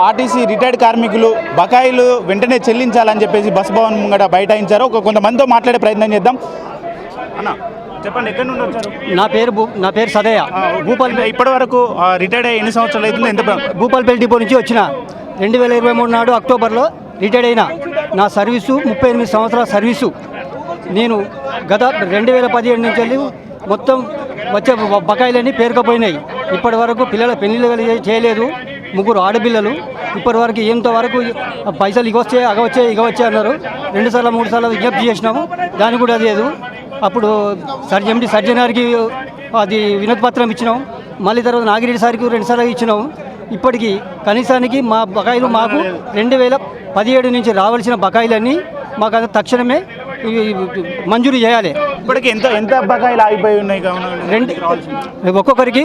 RTC retired కార్మికులు బకాయిలు వెంటనే చెల్లించాలని చెప్పేసి బస్ భవన్ ముంగట బైఠాయించారు. కొంతమందితో మాట్లాడే ప్రయత్నం చేద్దాం. అన్న చెప్పండి, ఎక్కడి నుండి వచ్చారు? నా పేరు సదయ్య. భూపాలపల్లి. ఇప్పటి వరకు రిటైర్డ్ అయ్యి ఎన్ని సంవత్సరాలు అవుతుంది? ఎంత? భూపాలపల్లి డిపో నుంచి వచ్చిన 2023 నాడు అక్టోబర్లో రిటైర్డ్ అయినా. నా సర్వీసు 38 సంవత్సరాల సర్వీసు. నేను గత 2017 నుంచి వెళ్ళి మొత్తం వచ్చే బకాయిలన్నీ పేరుకపోయినాయి. ఇప్పటి వరకు పిల్లల పెళ్లిళ్ళు చేయలేదు. 3 ఆడపిల్లలు. ఇప్పటి వరకు ఎంతవరకు పైసలు ఇగవచ్చే అన్నారు. 2 సార్లు 3 సార్లు విజ్ఞప్తి చేసినాము, దానికి కూడా లేదు. అప్పుడు ఎండి సర్జన్ గారికి అది వినతి పత్రం ఇచ్చినాము. మళ్ళీ తర్వాత నాగిరెడ్డి సార్కి 2 సార్లు ఇచ్చినాము. ఇప్పటికీ కనీసానికి మా బకాయిలు మాకు 2017 నుంచి రావాల్సిన బకాయిలన్నీ మాకు అది తక్షణమే మంజూరు చేయాలి. ఇప్పటికి ఎంత బకాయిలు ఆగిపోయి ఉన్నాయి? ఒక్కొక్కరికి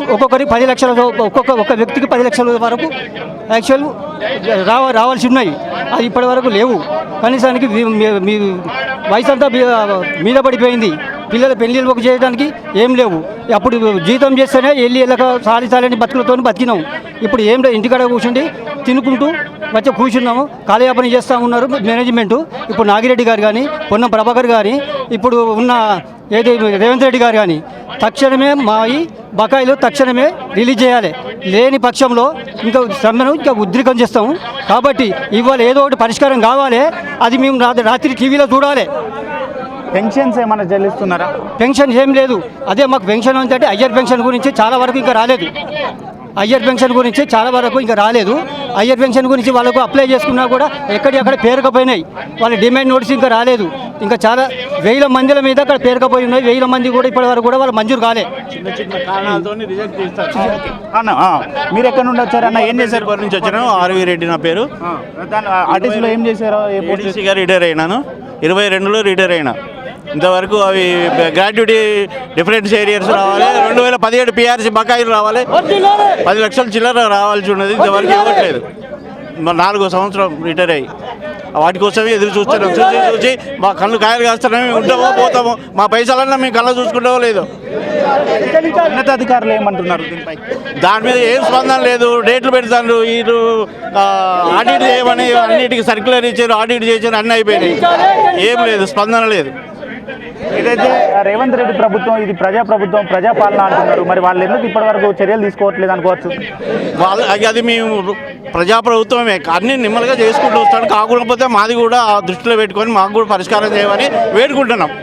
10 లక్షల, ఒక్క వ్యక్తికి 10 లక్షల వరకు యాక్చువల్ రావాల్సి ఉన్నాయి. అది ఇప్పటి వరకు లేవు. కనీసానికి మీ వయసు అంతా మీద పడిపోయింది. పిల్లల పెళ్లిళ్ళు చేయడానికి ఏం లేవు. అప్పుడు జీతం చేస్తేనే వెళ్ళి వెళ్ళక సాలని బతుకులతో బతికినాం. ఇప్పుడు ఏం లేదు, ఇంటికాడ కూర్చుండి తినుకుంటూ వచ్చి కూర్చున్నాము. కాలయాపన చేస్తూ ఉన్నారు మేనేజ్మెంటు. ఇప్పుడు నాగిరెడ్డి గారు కానీ, పొన్నం ప్రభాకర్ కానీ, ఇప్పుడు ఉన్న ఏది రేవంత్ రెడ్డి గారు కానీ తక్షణమే మా ఈ బకాయిలు తక్షణమే రిలీజ్ చేయాలి. లేని పక్షంలో సమ్మెను ఉద్రికం చేస్తాము. కాబట్టి ఇవాళ ఏదో ఒకటి పరిష్కారం కావాలి. అది మేము రాత్రి టీవీలో చూడాలి. పెన్షన్స్ ఏమైనా చెల్లిస్తున్నారా? పెన్షన్ ఏం లేదు. అదే మాకు పెన్షన్ అంటే అయ్యర్ పెన్షన్ గురించి చాలా వరకు ఇంకా రాలేదు. అయ్యర్ పెన్షన్ గురించి వాళ్ళకు అప్లై చేసుకున్నా కూడా ఎక్కడెక్కడ పేరుకపోయినాయి. వాళ్ళ డిమాండ్ నోటీస్ ఇంకా రాలేదు. ఇంకా చాలా 1000 మందిల మీద అక్కడ పేరుకపోయి ఉన్నాయి. 1000 మంది కూడా ఇప్పటి వరకు కూడా వాళ్ళు మంజూరు కాలే. అన్న మీరు ఎక్కడ నుండి వచ్చారు? అన్న ఏం చేశారు? వారి నుంచి వచ్చాను. ఆర్వి రెడ్డి నా పేరు. ఆర్టీసీలో ఏం చేశారు? ఏపీసీగా రిటైర్ అయినాను. 22లో రిటైర్ అయినా. ఇంతవరకు అవి గ్రాట్యుటీ డిఫరెన్స్ ఏరియాస్ రావాలి. 2017 పిఆర్సీ బకాయిలు రావాలి. 10 లక్షల చిల్లర రావాల్సి ఉన్నది. ఇంతవరకు ఇవ్వట్లేదు. 4వ సంవత్సరం రిటైర్ అయ్యి వాటి కోసమే ఎదురు చూస్తున్నాం. చూసి మా కళ్ళు కాయలు కాస్తున్నాం. ఉంటామో పోతామో, మా పైసలన్నా మేము కళ్ళ చూసుకుంటామో లేదో. ఉన్నతాధికారులు ఏమంటున్నారు దీనిపై? దాని మీద ఏం స్పందన లేదు. డేట్లు పెడతారు. వీళ్ళు ఆడిట్ చేయమని అన్నిటికీ సర్క్యులర్ ఇచ్చారు, ఆడిట్ చేశారు, అన్నీ అయిపోయినాయి. ఏం లేదు, స్పందన లేదు. ఏదైతే రేవంత్ రెడ్డి ప్రభుత్వం ఇది ప్రజాప్రభుత్వం, ప్రజాపాలన అంటున్నారు. మరి వాళ్ళు ఎందుకు ఇప్పటి వరకు చర్యలు తీసుకోవట్లేదు అనుకోవచ్చు? అది మేము ప్రజాప్రభుత్వమే అన్ని నిమ్మలుగా చేసుకుంటూ వస్తాడు. కాకపోతే మాది కూడా దృష్టిలో పెట్టుకొని మాకు కూడా పరిష్కారం చేయమని వేడుకుంటున్నాం.